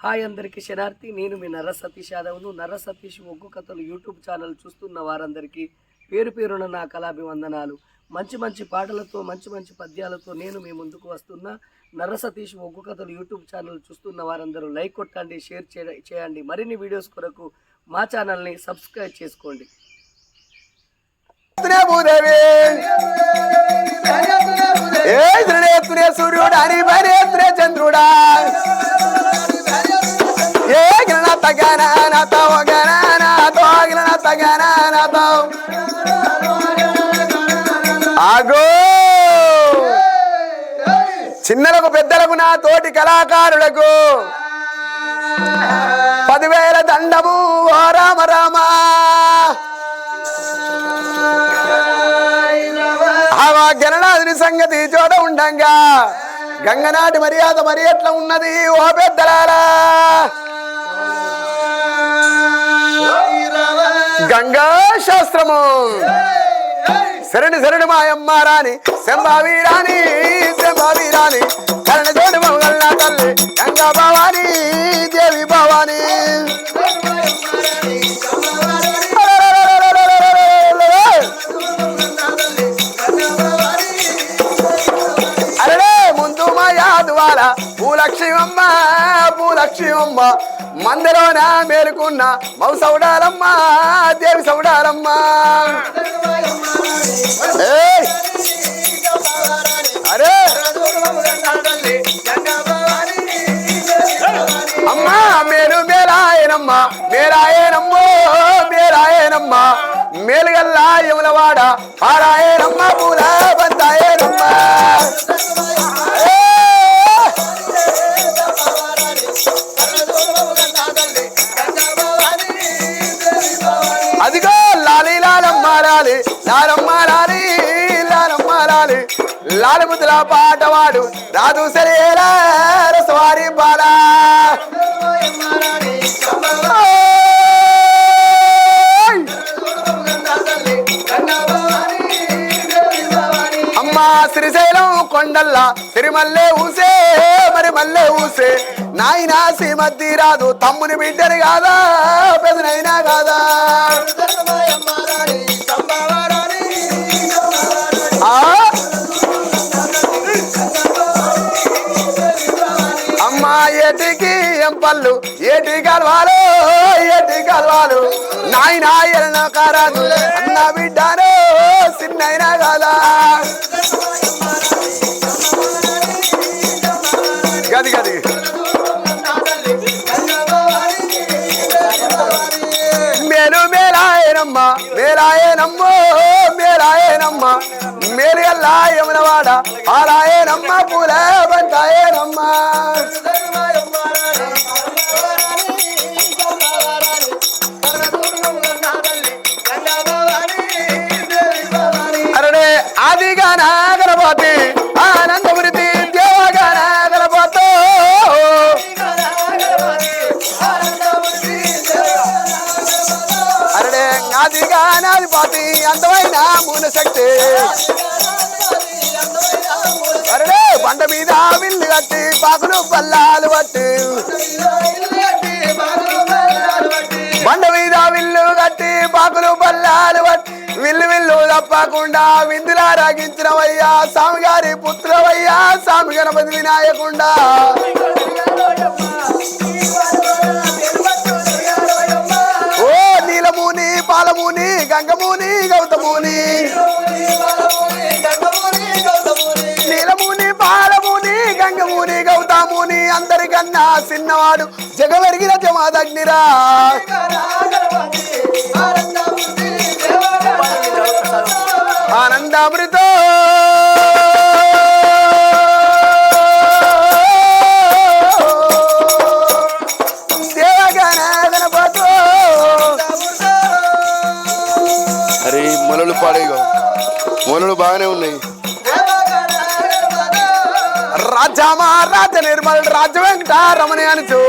Hi అందరికీ శనార్థి. నేను మీ నర్ర సతీష్ యాదవ్ను. నర్ర సతీష్ ఒగ్గు కథలు యూట్యూబ్ ఛానల్ చూస్తున్న వారందరికీ పేరు పేరున నా కళాభివందనాలు. మంచి మంచి పాటలతో మంచి మంచి పద్యాలతో నేను మీ ముందుకు వస్తున్నా. నర్ర సతీష్ ఒగ్గు కథలు యూట్యూబ్ ఛానల్ చూస్తున్న వారందరూ లైక్ కొట్టండి, షేర్ చేయండి. మరిన్ని వీడియోస్ కొరకు మా ఛానల్ని సబ్స్క్రైబ్ చేసుకోండి. సూర్యుడు అని బరేత్రే చంద్రుడా ఆగో చిన్నలకు పెద్దలకు నా తోటి కళాకారులకు 10,000 దండము. ఓ రామ రామ గణనాథుని సంగతి చోట ఉండంగా గంగనాటి మర్యాద మరి ఎట్లా ఉన్నది ఓ పెద్దలారా. గంగా శాస్త్రము శరణి శరణి మాయమ్మ రాణి శంభావీరాణి శంభావీరాణి కరణ చోటు మొగల్ నా తల్లి గంగా భవాని దేవి భవాని. అరే ముందు మా యాదువాల భూలక్ష్మమ్మ భూలక్ష్మమ్మ మందిలోన మేలుకున్న మౌ సౌడాలమ్మ దేవి సౌడాలమ్మ. అరే అమ్మ మేలు మేలాయనమ్మ మేలాయనమ్మో మేలాయనమ్మ మేలుగల్లా యములవాడ పారాయనమ్మ పూల బంతాయనమ్మ. అదిగో లాలి లాలమ్మ లాలి లాలమ్మ లాలి లాలమ్మ లాలి లాలి ముద్దుల పాటవాడు రాదు సరేలా రసవారి బాలా. అమ్మా శ్రీశైలం కొండల్లా సిరిమల్లే ఊసే మరి మల్లె ఊసే నాయనా శ్రీమద్ది రాదు తమ్ముని బిడ్డని కాదా పెదనైనా కాదా. అమ్మా ఏటికి ఎంపళ్ళు ఏటి కలవాలు ఏటి కలవాలు నాయనా ఎన్న కారాదు అన్న బిడ్డాను చిన్నైనా కాదా. గది గది మేలు మేలాయనమ్మ మేలాయనమ్మో మేలాయనమ్మ మేలుగల్లా యమునవాడ ఆలాయనమ్మ పూల బంతాయనమ్మ. అరే ఆదిగా నాగరపోతి ఆనందమృతి దేవగా నాగరపోతో అరే ఆదిగా నాదిపోతి అందమైన మూలశక్తి. అరే బండ మీద విల్లు కట్టి పాకులు పల్లాలు పట్టి బండ మీద విల్లు కట్టి పాకులు పల్లాలు పట్టి విల్లు విల్లు తప్పకుండా విందులా రాగించినవయ్యా స్వామి గారి పుత్రవయ్యా స్వామి గణపతి వినాయకుండా. ఓ నీలముని పాలముని గంగముని గౌతముని నీలముని పాలముని గంగముని గౌతముని అందరికన్నా చిన్నవాడు జగవరిగిన జమాదగ్నిరా. ఆనందామృత దేవగణపతో. అరే మొలలు పాడేగా మొలలు బాగానే ఉన్నాయి. రాజామా రాజ నిర్మల్ రాజ వెంకటరమణ అనుచు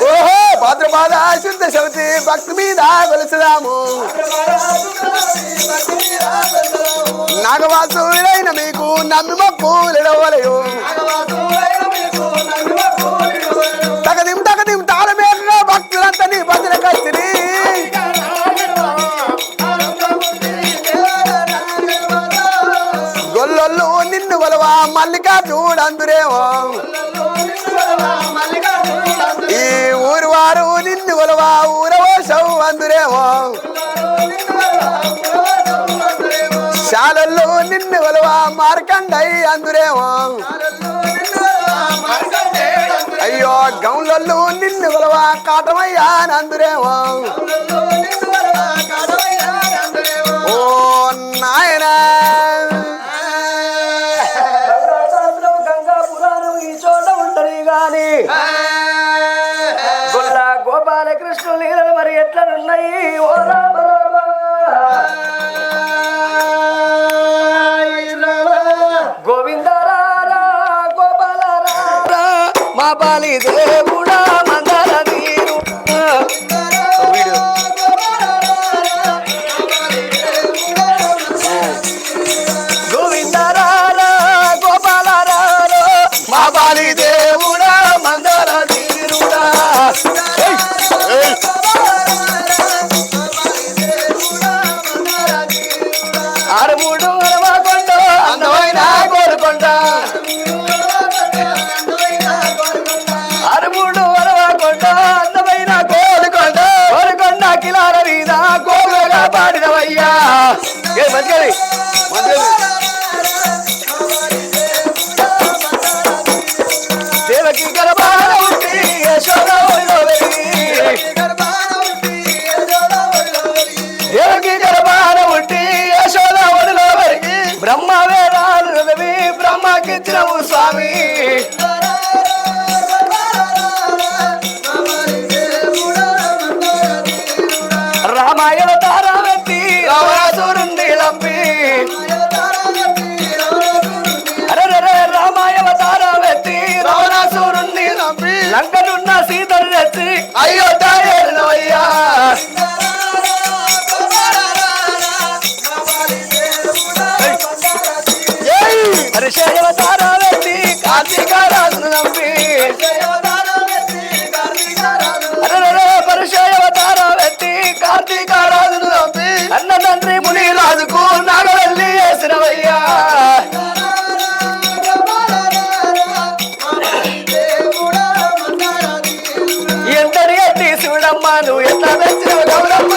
ఓహో భాద్రపాద శుద్ధ శవతి భక్తి మీద కొలుసుదాము. నాగవాసుడైన మీకు నమ్మి మొక్కులెడవలయు అందురేమో ఈ ఊరు వారు నిన్ను కొలవా ఊరవోసం అందురేమో శాలల్లో నిన్ను కొలవా మార్కండయ్య అందురేమో అయ్యో గౌన్లలో నిన్ను కొలవా కాటమయ్యా అందురేమో ఓ నాయనా గంగా పురాణం ఈ చోట ఉంటది గాని గొల్ల గోపాలకృష్ణ లీలలు మరి ఎట్లనున్నాయి ఓ రామ రామ గోవిందరారా గోపాలరారా మా బాలి దేవుడా మంగళ నీరు గోవిందరారా గోపాలరారా మా బాలి దేవుడా మంగళ నీరుడా ఆరుమూడు అరవకొండ అందమైన కోరుకొండ ఆరుమూడు అరవకొండ అందమైన కోరుకొండ కోరుకొండ కిలాల మీద కోరుగా పాడినవయ్యా ఏ మంచిది దేవకి గర్భాన ఉండి యశోద ఒడిలో వెలిగి దేవకి గర్భాన ఉండి యశోద ఒడిలో వెలిగి బ్రహ్మ వేదాలు చదివి బ్రహ్మకిచ్చినవు స్వామి రామాయణ తారావెత్తి రావణాసురుణ్ణి లంపి అరే రామాయణ తారావెత్తి రావణాసురుణ్ణి లంపి లంకనున్న సీతను తెచ్చి అయ్యా పరిచయ తారావెత్తి కార్తీక రాజును నంపి పరిచయ తారావెత్తి కార్తీక రాజును నంపి అన్న తండ్రి ముని రాజుకు నాగవల్లి వేసినవయ్యా ఎంతటి ఎట్టి శివుడమ్మ నువ్వు ఎట్లా పెంచిన గౌరమ్మ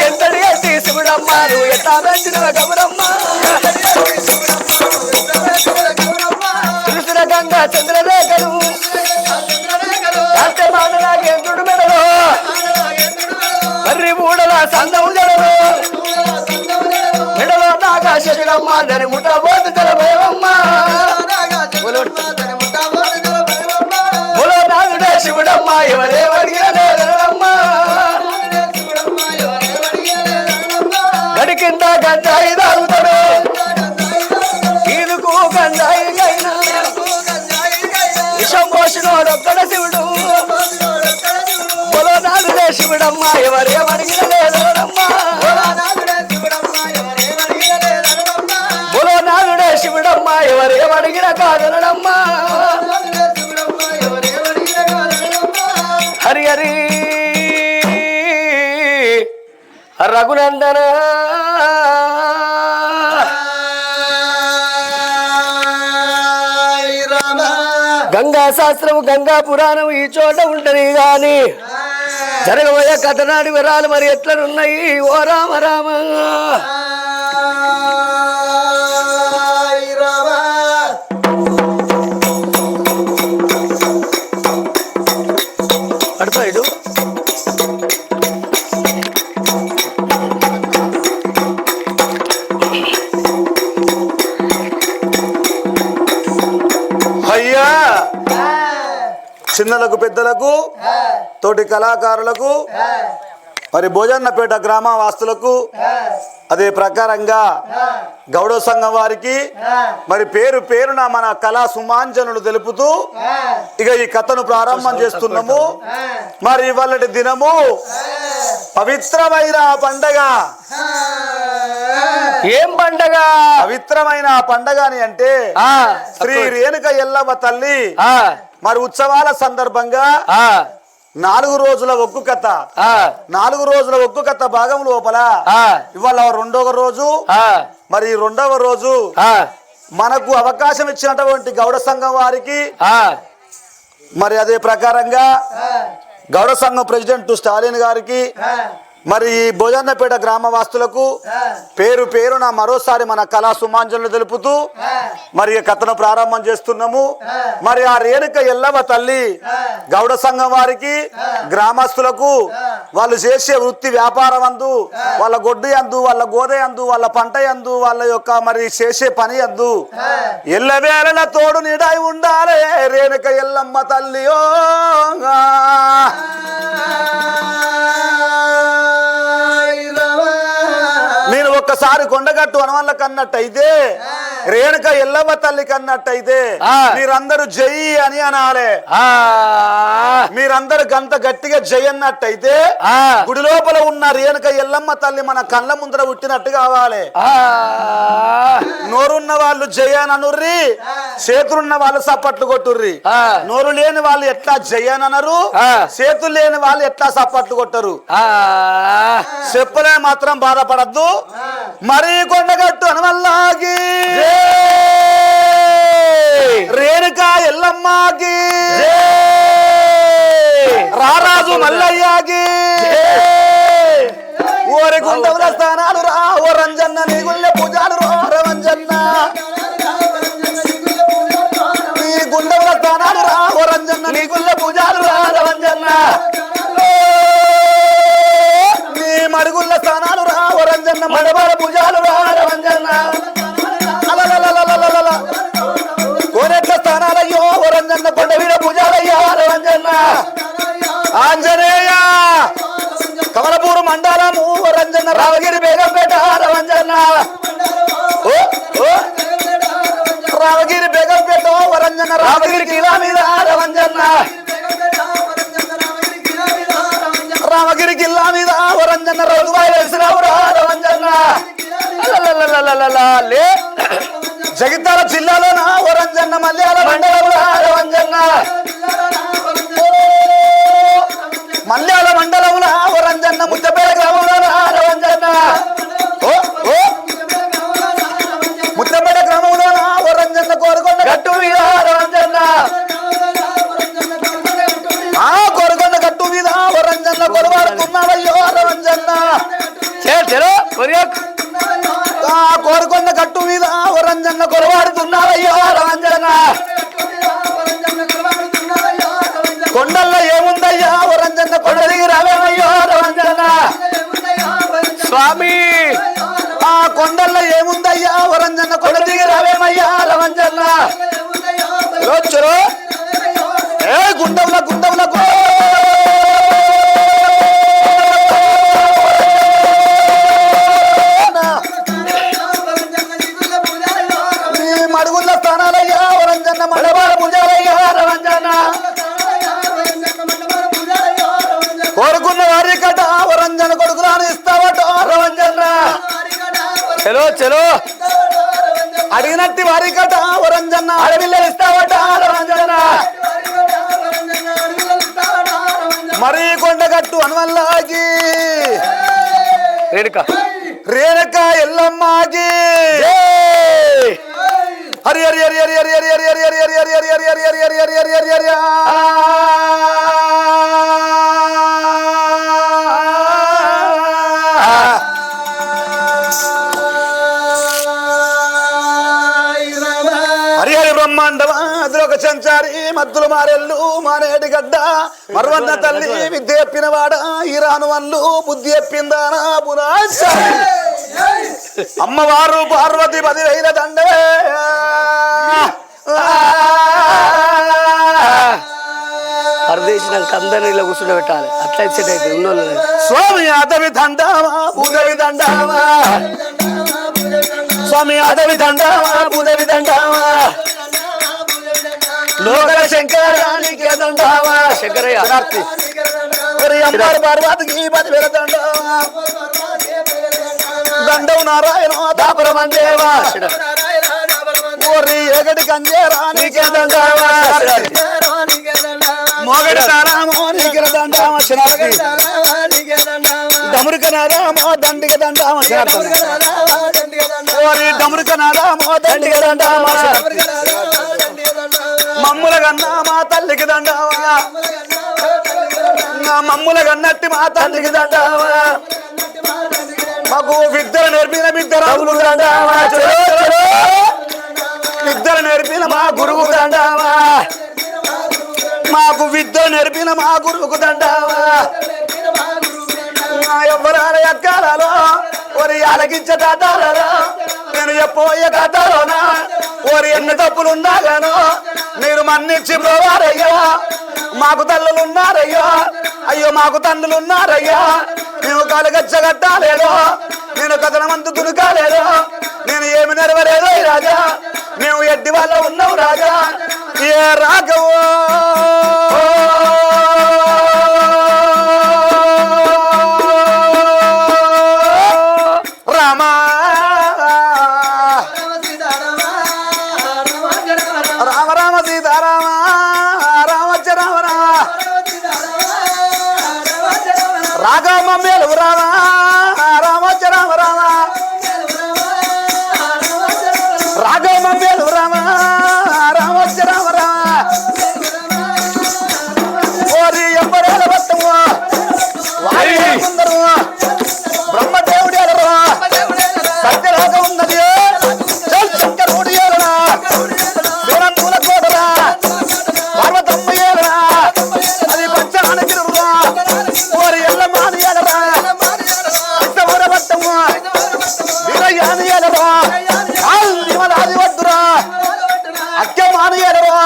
ఎంతటి ఎట్టి శివుడమ్మ నువ్వు ఎట్లా పెంచిన గౌరమ్మ కృష్ణ గంగా చంద్రరేఖలు ఎంతుడు మెడలో మర్రి మూడల సందం జడలు మెడలో నాగా శశుడమ్మ దాని ముట్టబోతు తెలభయమ్మ ములో నాగుడే శివుడమ్మ ఎవరేమడిగినమ్మ గడి కింద గంజాయి తాగుతాడు ఈదుకు గంజాయి అయినా విషం పోషినోడొక్కడ శివుడు ములో నాగుడే శివుడమ్మ ఎవరేమడిగినమ్మా ములో నాగుడే శివుడమ్మ ఎవరేమడిగిన కాదనమ్మా హరి హరి రఘునందన గంగా శాస్త్రం గంగా పురాణం ఈ చోట ఉంటది గాని జరగబోయే కథనాడి వివరాలు మరి ఎట్లనున్నాయి ఓ రామ రామ పడిపోయాడు అయ్యా చిన్నలకు పెద్దలకు తోటి కళాకారులకు మరి భోజన్నపేట గ్రామ వాస్తులకు అదే ప్రకారంగా గౌడ సంఘం వారికి మరి పేరు పేరున మన కళా సుమాంజనులు తెలుపుతూ ఇక ఈ కథను ప్రారంభం చేస్తున్నాము. మరి ఇవాళటి దినము పవిత్రమైన పండగ. ఏం పండగ? పవిత్రమైన పండగ అని అంటే శ్రీ రేణుక ఎల్లమ్మ తల్లి మరి ఉత్సవాల సందర్భంగా 4 రోజుల ఒగ్గు కథ 4 రోజుల ఒగ్గు కథ భాగం లోపల ఇవాళ 2వ రోజు మరి రెండవ రోజు మనకు అవకాశం ఇచ్చినటువంటి గౌడ సంఘం వారికి మరి అదే ప్రకారంగా గౌడ సంఘం ప్రెసిడెంట్ స్టాలిన్ గారికి మరి భోజన్నపేట గ్రామవాసులకు పేరు పేరున మరోసారి మన కళా సుమాంజలు తెలుపుతూ మరి కథను ప్రారంభం చేస్తున్నాము. మరి ఆ రేణుక ఎల్లవ తల్లి గౌడ సంఘం వారికి గ్రామస్తులకు వాళ్ళు చేసే వృత్తి వ్యాపారం అందు, వాళ్ళ గొడ్డు అందు, వాళ్ళ గోద అందు, వాళ్ళ పంట అందు, వాళ్ళ యొక్క మరి చేసే పని అందు ఎల్లవేళ తోడు నీడై ఉండాలి రేణుక ఎల్లమ్మ తల్లి. ఓ నేను ఒక్కసారి కొండగట్టు అనవల్ల కన్నట్టయితే రేణుక ఎల్లమ్మ తల్లి కన్నట్టయితే మీరందరూ జై అని అనాలే. మీరందరూ గంట గట్టిగా జై అన్నట్టయితే గుడి లోపల ఉన్న రేణుక ఎల్లమ్మ తల్లి మన కళ్ళ ముందర పుట్టినట్టు కావాలి. నోరున్న వాళ్ళు జై అని అనుర్రి, చేతులున్న వాళ్ళు సప్పట్లు కొట్టుర్రి. నోరు లేని వాళ్ళు ఎట్లా జై అని అనరు, చేతులు లేని వాళ్ళు ఎట్లా సప్పట్లు కొట్టరు. చెప్పలే మాత్రం బాధపడద్దు. మరీ కొండగట్టు అనవల్లాగి రేణుక ఎల్లమ్మకి రారాజు మల్లయ్యాకి ఓరి గుండవుల స్థానాలు రా ఓ రంజన్న నీ గుళ్ళె పూజాలు రో రవంజన్న నీ గుండవుల స్థానాలు రా ఓ రంజన్న నీ గుళ్ళె పూజాలు రా రవంజన్న నీ మరుగుళ్ళ స్థానాలు రా ఓ రంజన్న మడబాల పూజాలు రా రవంజన్న కోనెట్ల స్థానాలయ్యో ఓ రంజన్న కొండవీడ పూజాలయ్యో రవంజన్న ఆంజనేయ కమలపూరు మండలము ఓ రంజన్న రావగిరి బేగంపేట రవంజన్న రావగిరి బేగంపేట ఓ రంజన్న రావగిరి కిలా మీద రవంజన్న రామగిరి కిల్లా మీద ఓ రంజన్న రఘుబాయి వెలిసిరావు రవంజన్న జగిత్యాల జిల్లాలోన ఓ రంజన్న మల్యాల మండలం రవంజన్న మల్యాల మండలంలో ఓ రంజన్న ముచ్చపేట గ్రామంలో రవంజన్న ముచ్చపేట గ్రామంలో ఓ రంజన్న కోరుకొండ గట్టు మీద రవంజన్న కోరుకొండ గట్టు మీద ఓ రంజన్న కొరవాడుతున్నావయ్యో రవంజన్న కోరుకొండ గట్టు మీద ఓ రంజన్న కొరవాడుతున్నావయ్యో రవంజన్న కొండల్లో ఏముందయ్యా ఓ రంజన్న కొండ దిగి రావేమయ్యో రవంజన్న స్వామి కొండల్లో ఏముందయ్యా ఓ రంజన్న కొండ దిగి రావేమయ్యా రవంజన్న గుండవుల గుండవుల మడుగుల స్థానాలయ్యా ఓ రంజన్న మడబాల పూజాలయ్యా రవంజన్న కోరుకున్న వారి కట ఓ రంజన్న కొడుకురాని ఇస్తావట రవంజన్న చలో అడిగినట్టి వారి కట ఓ రంజన్న అడవిల్లలు ఇస్తావట రవంజన్న మరీ కొండగట్టు అనవల్లాగి రేణుక ఎల్లమ్మకి హరి హరి హరి హరి హరి హరి హరి హరి హరి హరి హరి హరి హరి హరి హరి హరి హరి హరి హరిహరి బ్రహ్మాండమా అదిలోక సంచారి మద్దులు మారెల్లు మానేటి గడ్డ మర్వన్న తల్లి విద్య చెప్పినవాడ ఈరాను వల్లు బుద్ధి చెప్పిందానా పురాశ అమ్మవారు పార్వతి 10,000 దండే పరదేశినాక అందరినీ ఇలా కూర్చుండబెట్టాలి. అట్లా సెట్ అయితే ఉన్నోళ్ళు స్వామి అదవి దండావా భూదేవి దండావా స్వామి అదవి దండావా భూదేవి దండావా లోకల శంకరానికి దండావా శంకరయ్య అమ్మారు పార్వతికి 10,000 దండావా దండవు నారాయణ దాపరమందేవా ఓరి ఏగడి కంజేరా నీకే దండావా మొగడి తారామో నీకే దండావా డమురుకనారా మో దండిగ దండామ ఓరి డమురుకనారా మో దండిగ దండామ మమ్ముల కన్నా మా తల్లికి దండావా మమ్ముల కన్నట్టి మా తల్లికి దండావా మాకు విద్యలు నేర్పిన విద్యరాములు దండావా విద్యలు నేర్పిన మా గురువు దండావా మాకు విద్యలు నేర్పిన మా గురువుకు దండావా ఎవరాల ఎక్కాలలో ఒరి అలగించే తాతాలలో నేను ఎప్పోయే కథలోనా ఓరి ఎన్ని తప్పులున్నాగాను మీరు మన్నించి పోవారయ్యా మాకు తల్లులున్నారయ్యా అయ్యో మాకు తండ్రులున్నారయ్యా మేము కలగచ్చగట్టాలేదో నేను కథనమంతు దునుకాలేదో నేను ఏమి నెరవలేదో రాజా మేము ఎడ్డి వాళ్ళ ఉన్నావు రాజా ఏ రాఘవో రామా రామ రామ సీతారామ రామచ్చ రామ రామ రాఘవ మేలు రామ రామచ్చ రామ రామ రాఘవ మేలు రామ రామచ్చ రామ రామ ఓరి ఎవ్వరేల వత్తము వారి ముందరు బ్రహ్మదేవుడి ఎలరు సత్యరాగ ఉన్నది శంకరుడు ఏలనా శివనంతుల కోటరా పార్వతమ్మ ఏలనా అది పంచానగిరురా ఓరి ఎల్లమాని ఏలరా ఇష్టమూర పట్టము వీరయ్యాని ఏలరా నిమలాది వద్దురా అక్కమాని ఏలరా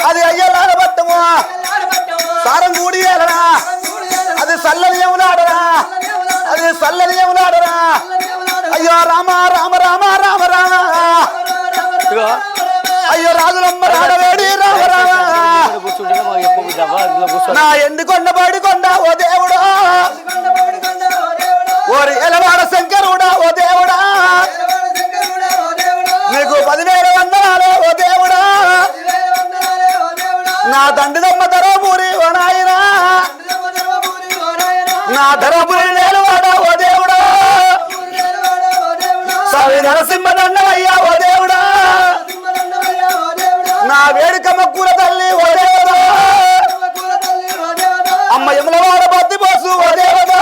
అది అయ్యలాల పట్టము సారంగూడి ఏలనా అది సల్లని ఏములాడరా అది సల్లని ఏములాడరా అయ్యో రామ రామ రామ రామ రామ అయ్యో రాజులమ్మ రాడవేడి రామ రామ నా ఎండికొండ బడికొండ ఓ దేవుడా ఓరి ఎలవాడ శంకరుడా ఓ దేవుడా నీకు 10,000 వందనాలు ఓ దేవుడా నా దండిదమ్మ ధరమూరి ఓ నాయనా నా ధరపురి నేలవాడా ఓ దేవుడా స్వామి నరసింహ దండమయ్యా ఓ దేవుడా నా వేడుకమ్మ కూర తల్లి ఓ దేవుడా అమ్మ యములవాడ బద్ది పోసు ఓ దేవతా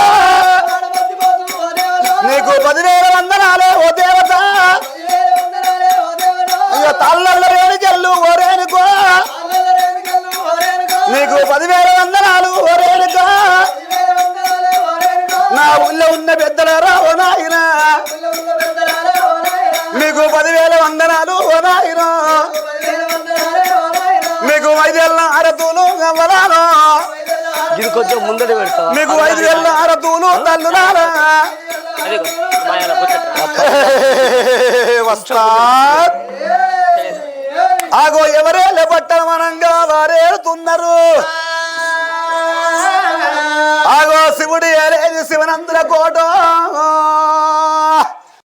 నీకు 10,000 వందనాలే ఓ దేవత అయ్యో తాళ్ళ రేణుకెళ్ళు ఓ రేణుకో నీకు 10,000 వందనాలు ఓ రేణుక నా ఊళ్ళో ఉన్న పెద్దలరా ఓ నాయనా మీకు 10,000 వందనాలు ఓ నాయనా మీకు 5,000 అరతులు గవ్వలాలో ఇది కొంచెం ముందడి పెడతా మీకు 5,000 అరతులు తల్లులారా వస్తా ఆగో ఎవరేళ్ళ పట్టమనంగా వారేడుతున్నారు ఆగో శివుడు ఏలేది శివనందుల కోట